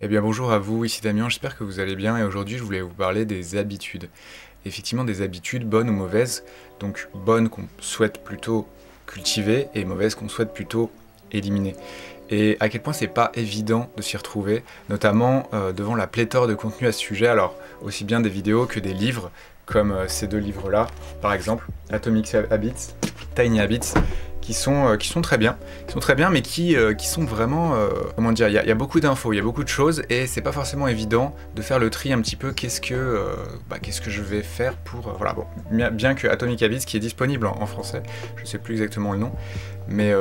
Eh bien bonjour à vous, ici Damien, j'espère que vous allez bien et aujourd'hui je voulais vous parler des habitudes. Effectivement des habitudes bonnes ou mauvaises, donc bonnes qu'on souhaite plutôt cultiver et mauvaises qu'on souhaite plutôt éliminer. Et à quel point c'est pas évident de s'y retrouver, notamment devant la pléthore de contenu à ce sujet, alors aussi bien des vidéos que des livres, comme ces deux livres-là, par exemple, Atomic Habits, Tiny Habits, qui sont très bien, mais qui sont vraiment, comment dire, il y a beaucoup d'infos, il y a beaucoup de choses, et c'est pas forcément évident de faire le tri un petit peu, qu'est-ce que je vais faire pour, voilà, bon, bien que Atomic Habits, qui est disponible en français, je sais plus exactement le nom, mais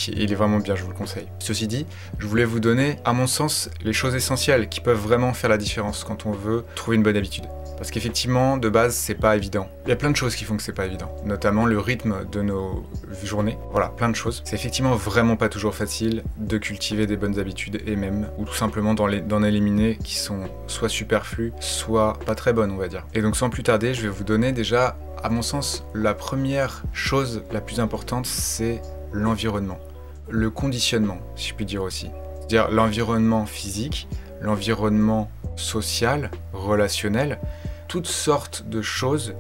il est vraiment bien, je vous le conseille. Ceci dit, je voulais vous donner, à mon sens, les choses essentielles qui peuvent vraiment faire la différence quand on veut trouver une bonne habitude. Parce qu'effectivement, de base, c'est pas évident. Il y a plein de choses qui font que c'est pas évident, notamment le rythme de nos journées. Voilà, plein de choses. C'est effectivement vraiment pas toujours facile de cultiver des bonnes habitudes et même, ou tout simplement d'en éliminer qui sont soit superflues, soit pas très bonnes, on va dire. Et donc sans plus tarder, je vais vous donner déjà, à mon sens, la première chose la plus importante, c'est l'environnement. Le conditionnement, si je puis dire aussi. C'est-à-dire l'environnement physique, l'environnement social, relationnel, toutes sortes de choses,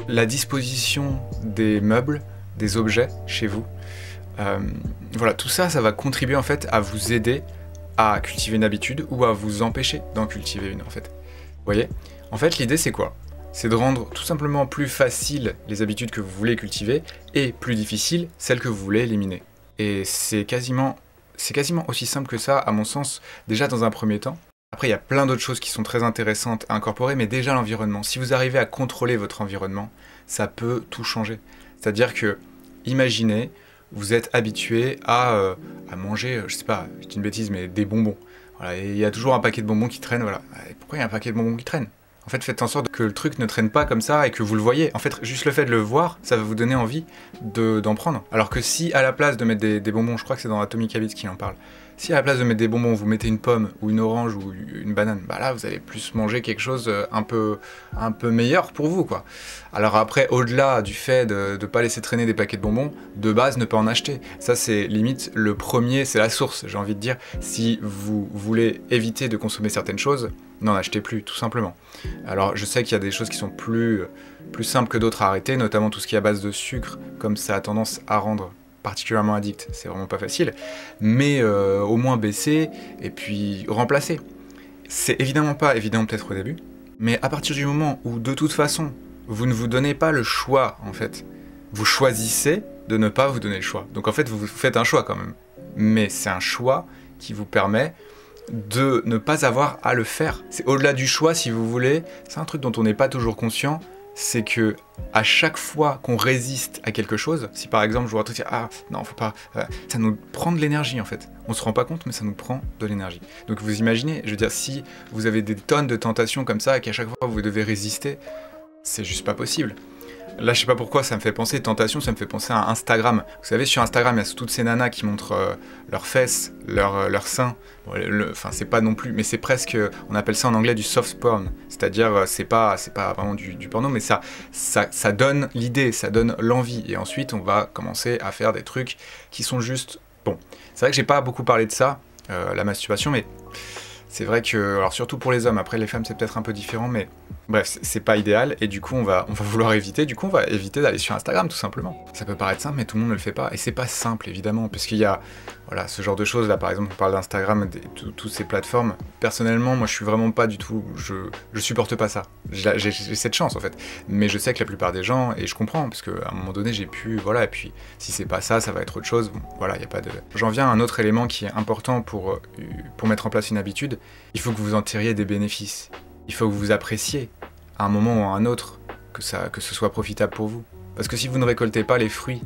la disposition des meubles, des objets chez vous. Voilà, tout ça, ça va contribuer en fait à vous aider à cultiver une habitude ou à vous empêcher d'en cultiver une en fait. Vous voyez? En fait, l'idée c'est quoi? C'est de rendre tout simplement plus facile les habitudes que vous voulez cultiver et plus difficile celles que vous voulez éliminer. Et c'est quasiment aussi simple que ça, à mon sens, déjà dans un premier temps. Après, il y a plein d'autres choses qui sont très intéressantes à incorporer, mais déjà l'environnement. Si vous arrivez à contrôler votre environnement, ça peut tout changer. C'est-à-dire que, imaginez, vous êtes habitué à manger, je sais pas, je dis une bêtise, mais des bonbons. Voilà, et il y a toujours un paquet de bonbons qui traîne, voilà. Et pourquoi il y a un paquet de bonbons qui traîne? En fait, faites en sorte que le truc ne traîne pas comme ça et que vous le voyez. En fait, juste le fait de le voir, ça va vous donner envie d'en prendre. Alors que si, à la place de mettre des bonbons, je crois que c'est dans Atomic Habits qui en parle, si à la place de mettre des bonbons, vous mettez une pomme ou une orange ou une banane, bah là, vous allez plus manger quelque chose un peu meilleur pour vous, quoi. Alors après, au-delà du fait de ne pas laisser traîner des paquets de bonbons, de base, ne pas en acheter. Ça, c'est limite le premier, c'est la source, j'ai envie de dire. Si vous voulez éviter de consommer certaines choses, n'en achetez plus, tout simplement. Alors, je sais qu'il y a des choses qui sont plus simples que d'autres à arrêter, notamment tout ce qui est à base de sucre, comme ça a tendance à rendre particulièrement addict, c'est vraiment pas facile, mais au moins baisser et puis remplacer. C'est évidemment pas évident peut-être au début, mais à partir du moment où de toute façon vous ne vous donnez pas le choix en fait, vous choisissez de ne pas vous donner le choix. Donc en fait vous faites un choix quand même, mais c'est un choix qui vous permet de ne pas avoir à le faire. C'est au-delà du choix si vous voulez, c'est un truc dont on n'est pas toujours conscient, c'est que à chaque fois qu'on résiste à quelque chose, si par exemple je vois un truc dire ah non faut pas, ça nous prend de l'énergie en fait. On se rend pas compte mais ça nous prend de l'énergie. Donc vous imaginez, je veux dire si vous avez des tonnes de tentations comme ça et qu'à chaque fois vous devez résister, c'est juste pas possible. Là, je sais pas pourquoi, ça me fait penser, tentation, ça me fait penser à Instagram. Vous savez, sur Instagram, il y a toutes ces nanas qui montrent leurs fesses, leurs seins. Bon, enfin, c'est pas non plus, mais c'est presque, on appelle ça en anglais du soft porn. C'est-à-dire, c'est pas vraiment du porno, mais ça donne l'idée, ça donne l'envie. Et ensuite, on va commencer à faire des trucs qui sont juste... Bon, c'est vrai que j'ai pas beaucoup parlé de ça, la masturbation, mais... C'est vrai que, alors surtout pour les hommes, après les femmes c'est peut-être un peu différent, mais bref, c'est pas idéal, et du coup on va vouloir éviter, on va éviter d'aller sur Instagram tout simplement. Ça peut paraître simple, mais tout le monde ne le fait pas, et c'est pas simple évidemment, parce qu'il y a, voilà, ce genre de choses, là par exemple on parle d'Instagram, toutes ces plateformes, personnellement moi je suis vraiment pas du tout, je supporte pas ça, j'ai cette chance en fait, mais je sais que la plupart des gens, et je comprends, parce qu'à un moment donné j'ai pu, voilà, et puis si c'est pas ça, ça va être autre chose, bon, voilà, y a pas de... J'en viens à un autre élément qui est important pour mettre en place une habitude. Il faut que vous en tiriez des bénéfices. Il faut que vous appréciez, à un moment ou à un autre, que ce soit profitable pour vous. Parce que si vous ne récoltez pas les fruits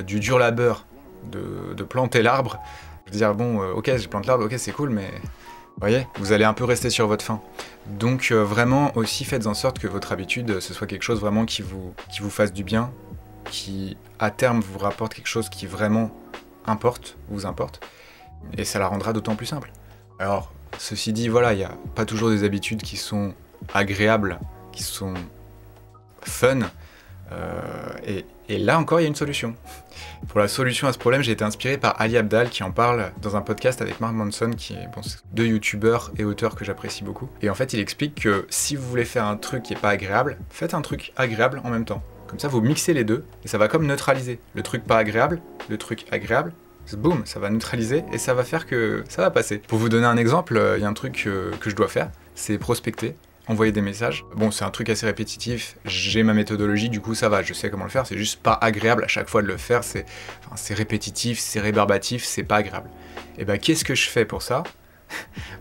du dur labeur de planter l'arbre, je veux dire, bon, ok, je plante l'arbre, ok, c'est cool, mais vous voyez, vous allez un peu rester sur votre faim. Donc vraiment aussi, faites en sorte que votre habitude, ce soit quelque chose vraiment qui vous fasse du bien, qui à terme vous rapporte quelque chose qui vraiment vous importe, et ça la rendra d'autant plus simple. Alors, ceci dit, voilà, il n'y a pas toujours des habitudes qui sont agréables, qui sont fun, et Et là encore, il y a une solution. Pour la solution à ce problème, j'ai été inspiré par Ali Abdaal qui en parle dans un podcast avec Mark Manson, qui est deux youtubeurs et auteurs que j'apprécie beaucoup. Et en fait, il explique que si vous voulez faire un truc qui est pas agréable, faites un truc agréable en même temps. Comme ça, vous mixez les deux et ça va comme neutraliser. Le truc pas agréable, le truc agréable, boum, ça va neutraliser et ça va faire que ça va passer. Pour vous donner un exemple, il y a un truc que je dois faire, c'est prospecter. Envoyer des messages. Bon, c'est un truc assez répétitif, j'ai ma méthodologie, du coup ça va, je sais comment le faire, c'est juste pas agréable à chaque fois de le faire, c'est répétitif, c'est rébarbatif, c'est pas agréable. Et bah qu'est-ce que je fais pour ça?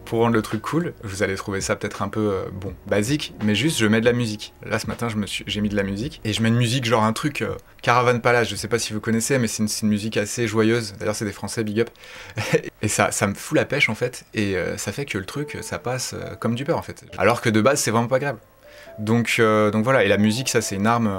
Pour rendre le truc cool, vous allez trouver ça peut-être un peu, basique, mais juste je mets de la musique. Là ce matin j'ai mis de la musique, et je mets une musique genre un truc Caravan Palace, je sais pas si vous connaissez, mais c'est une musique assez joyeuse, d'ailleurs c'est des Français, big up, et ça me fout la pêche en fait, et ça fait que le truc, ça passe comme du beurre en fait. Alors que de base c'est vraiment pas agréable. Donc voilà, et la musique, ça c'est une arme,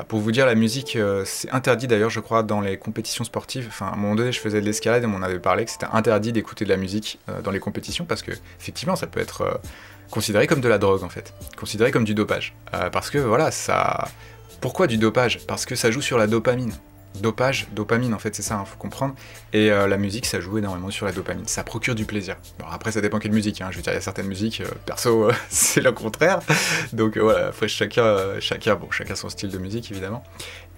pour vous dire, la musique c'est interdit d'ailleurs je crois dans les compétitions sportives, enfin à un moment donné je faisais de l'escalade et on m'en avait parlé que c'était interdit d'écouter de la musique dans les compétitions parce que effectivement ça peut être considéré comme de la drogue en fait, considéré comme du dopage, parce que voilà, ça... Pourquoi du dopage? Parce que ça joue sur la dopamine. Dopage, dopamine en fait, c'est ça, faut comprendre. Et la musique, ça joue énormément sur la dopamine, ça procure du plaisir. Alors après, ça dépend quelle musique, hein. Je veux dire, il y a certaines musiques, perso, c'est le contraire. Donc voilà, après chacun son style de musique, évidemment.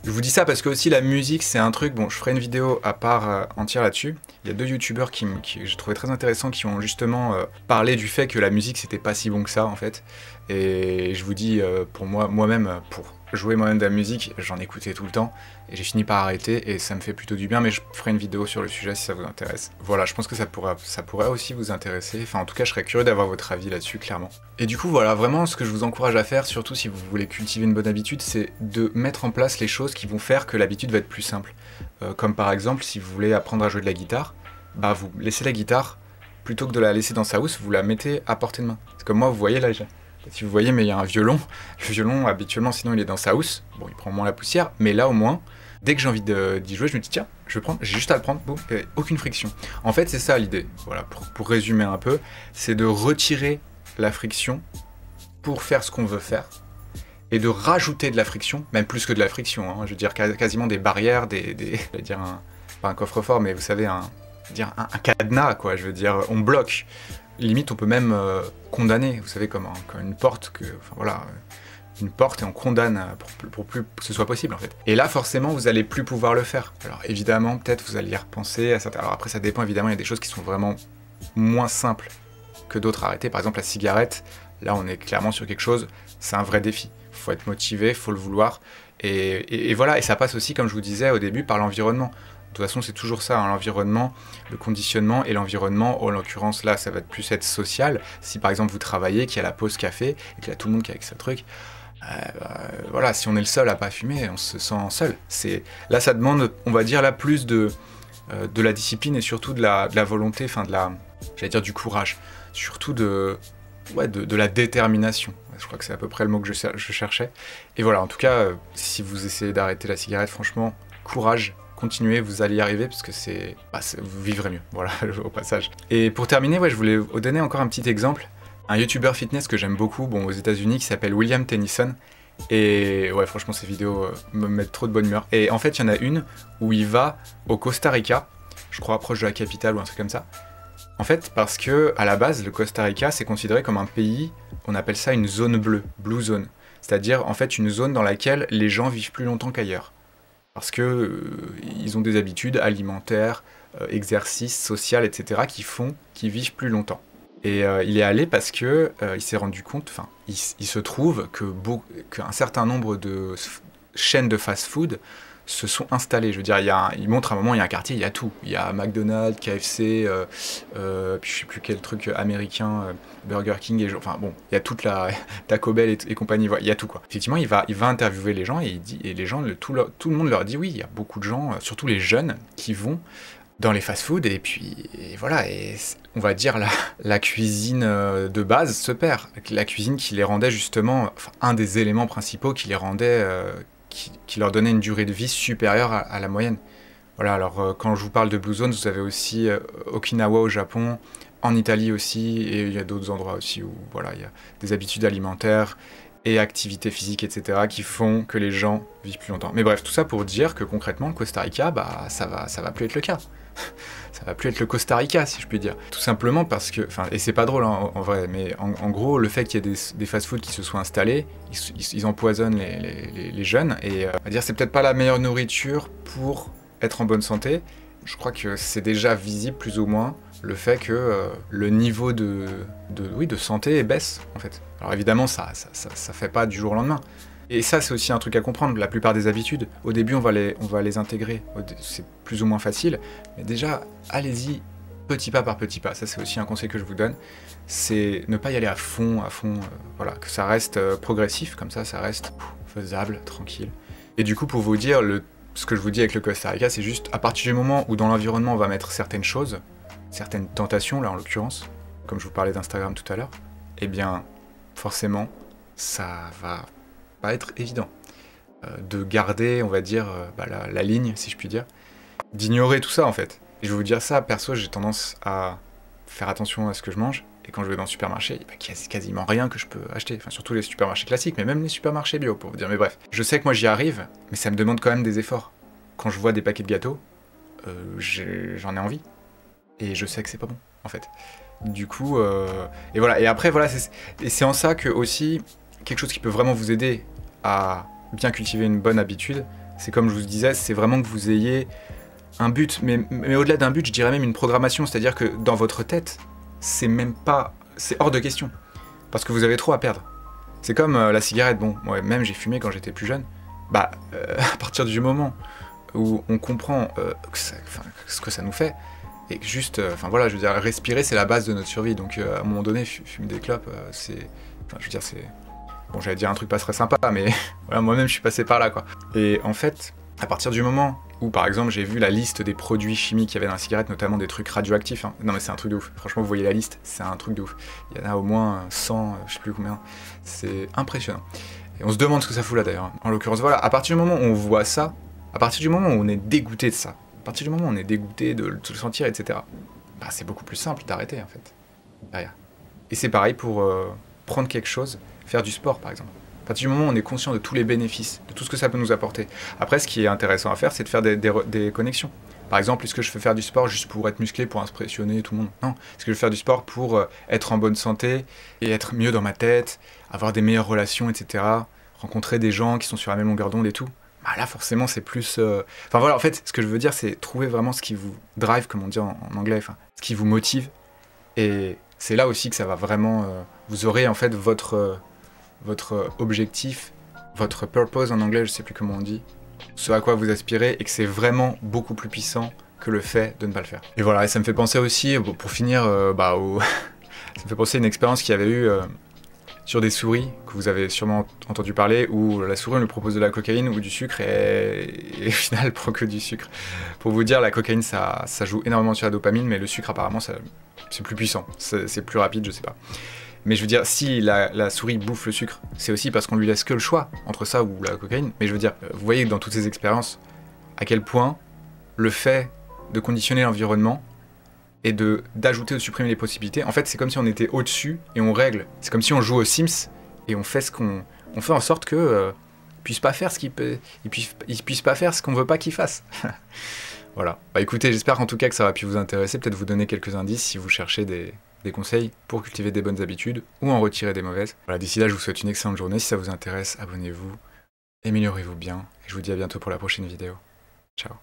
Je vous dis ça parce que aussi la musique, c'est un truc, bon, je ferai une vidéo à part entière là-dessus. Il y a deux youtubeurs qui j'ai trouvé très intéressants qui ont justement parlé du fait que la musique, c'était pas si bon que ça, en fait. Et je vous dis, pour moi-même, pour jouer moi-même de la musique, j'en écoutais tout le temps, et j'ai fini par arrêter, et ça me fait plutôt du bien, mais je ferai une vidéo sur le sujet si ça vous intéresse. Voilà, je pense que ça pourrait aussi vous intéresser, enfin en tout cas je serais curieux d'avoir votre avis là-dessus, clairement. Et du coup voilà, vraiment ce que je vous encourage à faire, surtout si vous voulez cultiver une bonne habitude, c'est de mettre en place les choses qui vont faire que l'habitude va être plus simple. Comme par exemple, si vous voulez apprendre à jouer de la guitare, bah vous laissez la guitare, plutôt que de la laisser dans sa housse, vous la mettez à portée de main. C'est comme moi, vous voyez là, si vous voyez, mais il y a un violon. Le violon, habituellement, sinon il est dans sa housse. Bon, il prend moins la poussière, mais là au moins, dès que j'ai envie d'y jouer, je me dis tiens, je vais prendre, j'ai juste à le prendre, boum, et aucune friction. En fait, c'est ça l'idée. Voilà, pour résumer un peu, c'est de retirer la friction pour faire ce qu'on veut faire et de rajouter de la friction, même plus que de la friction. Hein, je veux dire quasiment des barrières, je vais dire pas un coffre-fort, mais vous savez, un cadenas, quoi. Je veux dire, on bloque. Limite, on peut même condamner, vous savez, comme une porte, une porte, et on condamne pour plus que ce soit possible, en fait. Et là, forcément, vous allez plus pouvoir le faire. Alors, évidemment, peut-être, vous allez y repenser à certains... Alors après, ça dépend, évidemment, il y a des choses qui sont vraiment moins simples que d'autres à arrêter. Par exemple, la cigarette, là, on est clairement sur quelque chose, c'est un vrai défi. Faut être motivé, faut le vouloir. Et voilà, et ça passe aussi, comme je vous disais au début, par l'environnement. De toute façon, c'est toujours ça, hein, l'environnement, le conditionnement et l'environnement. En l'occurrence, là, ça va plus être social. Si par exemple vous travaillez, qu'il y a la pause café et qu'il y a tout le monde qui est avec ce truc, voilà, si on est le seul à pas fumer, on se sent seul. Là, ça demande, on va dire, là, plus de la discipline et surtout de la volonté, enfin j'allais dire du courage, surtout de la détermination. Je crois que c'est à peu près le mot que je cherchais. Et voilà, en tout cas, si vous essayez d'arrêter la cigarette, franchement, courage. Continuez, vous allez y arriver parce que vous vivrez mieux, voilà, au passage. Et pour terminer, je voulais vous donner encore un petit exemple. Un youtubeur fitness que j'aime beaucoup, aux États-Unis, qui s'appelle William Tennyson. Et ouais, franchement, ces vidéos me mettent trop de bonne humeur. Et en fait, il y en a une où il va au Costa Rica, je crois proche de la capitale ou un truc comme ça. En fait, parce que à la base, le Costa Rica, c'est considéré comme un pays, on appelle ça une zone bleue, blue zone. C'est-à-dire, en fait, une zone dans laquelle les gens vivent plus longtemps qu'ailleurs. Parce que ils ont des habitudes alimentaires, exercices, sociales, etc. qui vivent plus longtemps. Et il est allé parce que il s'est rendu compte, il se trouve qu'un certain nombre de chaînes de fast-food se sont installées. Je veux dire, il montre à un moment, il y a un quartier, il y a tout. Il y a McDonald's, KFC, puis je sais plus quel truc américain, Burger King, il y a toute la Taco Bell et compagnie, il y a tout quoi. Effectivement, il va interviewer les gens et les gens, tout le monde leur dit oui, il y a beaucoup de gens, surtout les jeunes, qui vont dans les fast-foods et voilà, et on va dire la cuisine de base se perd. La cuisine qui les rendait justement, un des éléments principaux qui les rendait, qui leur donnait une durée de vie supérieure à la moyenne. Voilà, alors quand je vous parle de Blue Zone, vous avez aussi Okinawa au Japon, en Italie aussi, et il y a d'autres endroits aussi où voilà, il y a des habitudes alimentaires et activités physiques, etc., qui font que les gens vivent plus longtemps. Mais bref, tout ça pour dire que concrètement, le Costa Rica, bah, ça va plus être le cas. Ça va plus être le Costa Rica, si je puis dire. Tout simplement parce que, enfin, et c'est pas drôle en vrai, mais en gros, le fait qu'il y ait des fast-foods qui se soient installés, ils empoisonnent les jeunes, et on va dire c'est peut-être pas la meilleure nourriture pour être en bonne santé. Je crois que c'est déjà visible plus ou moins le fait que le niveau de santé baisse en fait. Alors évidemment ça fait pas du jour au lendemain. Et ça c'est aussi un truc à comprendre, la plupart des habitudes, au début on va les intégrer, c'est plus ou moins facile, mais déjà allez-y petit pas par petit pas, ça c'est aussi un conseil que je vous donne, c'est ne pas y aller à fond, voilà, que ça reste progressif, comme ça reste faisable, tranquille. Et du coup pour vous dire, ce que je vous dis avec le Costa Rica, c'est juste à partir du moment où dans l'environnement on va mettre certaines choses, certaines tentations là en l'occurrence, comme je vous parlais d'Instagram tout à l'heure, eh bien forcément ça va pas être évident de garder, on va dire, la ligne, si je puis dire, d'ignorer tout ça en fait. Et je vais vous dire ça, perso, j'ai tendance à faire attention à ce que je mange, et quand je vais dans le supermarché, il y a quasiment rien que je peux acheter, enfin surtout les supermarchés classiques, mais même les supermarchés bio pour vous dire, mais bref. Je sais que moi j'y arrive, mais ça me demande quand même des efforts. Quand je vois des paquets de gâteaux, j'en ai envie, et je sais que c'est pas bon en fait. Du coup, et voilà, et après voilà, c'est en ça que aussi, quelque chose qui peut vraiment vous aider à bien cultiver une bonne habitude, c'est comme je vous disais, c'est vraiment que vous ayez un but, mais au-delà d'un but, je dirais même une programmation, c'est-à-dire que dans votre tête, c'est hors de question, parce que vous avez trop à perdre. C'est comme la cigarette, bon, moi-même j'ai fumé quand j'étais plus jeune, à partir du moment où on comprend ce que ça nous fait, et que juste, voilà, je veux dire, respirer c'est la base de notre survie, donc à un moment donné, fumer des clopes, bon, j'allais dire un truc pas très sympa, mais voilà, moi-même je suis passé par là, quoi. Et en fait, à partir du moment où, par exemple, j'ai vu la liste des produits chimiques qu'il y avait dans la cigarette, notamment des trucs radioactifs, hein. Non mais c'est un truc de ouf, franchement vous voyez la liste, c'est un truc de ouf. Il y en a au moins 100, je sais plus combien, c'est impressionnant. Et on se demande ce que ça fout là d'ailleurs. En l'occurrence, voilà, à partir du moment où on voit ça, à partir du moment où on est dégoûté de ça, à partir du moment où on est dégoûté de le sentir, etc., c'est beaucoup plus simple d'arrêter en fait, derrière. Et c'est pareil pour prendre quelque chose, faire du sport par exemple. À partir du moment où on est conscient de tous les bénéfices, de tout ce que ça peut nous apporter. Après, ce qui est intéressant à faire, c'est de faire des connexions. Par exemple, est-ce que je veux faire du sport juste pour être musclé, pour impressionner tout le monde? Non. Est-ce que je veux faire du sport pour être en bonne santé et être mieux dans ma tête, avoir des meilleures relations, etc. Rencontrer des gens qui sont sur la même longueur d'onde et tout? Là, forcément, c'est plus... Enfin voilà, en fait, ce que je veux dire, c'est trouver vraiment ce qui vous drive, comme on dit en anglais, ce qui vous motive. Et c'est là aussi que ça va vraiment... vous aurez en fait votre objectif, votre purpose en anglais, je sais plus comment on dit, ce à quoi vous aspirez, et que c'est vraiment beaucoup plus puissant que le fait de ne pas le faire. Et voilà, et ça me fait penser aussi, pour finir, ça me fait penser à une expérience qu'il y avait eu sur des souris, que vous avez sûrement entendu parler, où la souris on lui propose de la cocaïne ou du sucre, et au final elle prend que du sucre. Pour vous dire, la cocaïne ça joue énormément sur la dopamine, mais le sucre apparemment c'est plus puissant, c'est plus rapide, je sais pas. Mais je veux dire, si la souris bouffe le sucre, c'est aussi parce qu'on lui laisse que le choix entre ça ou la cocaïne. Mais je veux dire, vous voyez dans toutes ces expériences, à quel point le fait de conditionner l'environnement et d'ajouter ou de supprimer les possibilités, en fait c'est comme si on était au-dessus et on règle. C'est comme si on joue aux Sims et on fait en sorte que il puisse pas faire il puisse pas faire ce qu'on veut pas qu'il fasse. Voilà. Écoutez, j'espère en tout cas que ça va pu vous intéresser, peut-être vous donner quelques indices si vous cherchez des conseils pour cultiver des bonnes habitudes ou en retirer des mauvaises. Voilà, d'ici là, je vous souhaite une excellente journée. Si ça vous intéresse, abonnez-vous, améliorez-vous bien, et je vous dis à bientôt pour la prochaine vidéo. Ciao.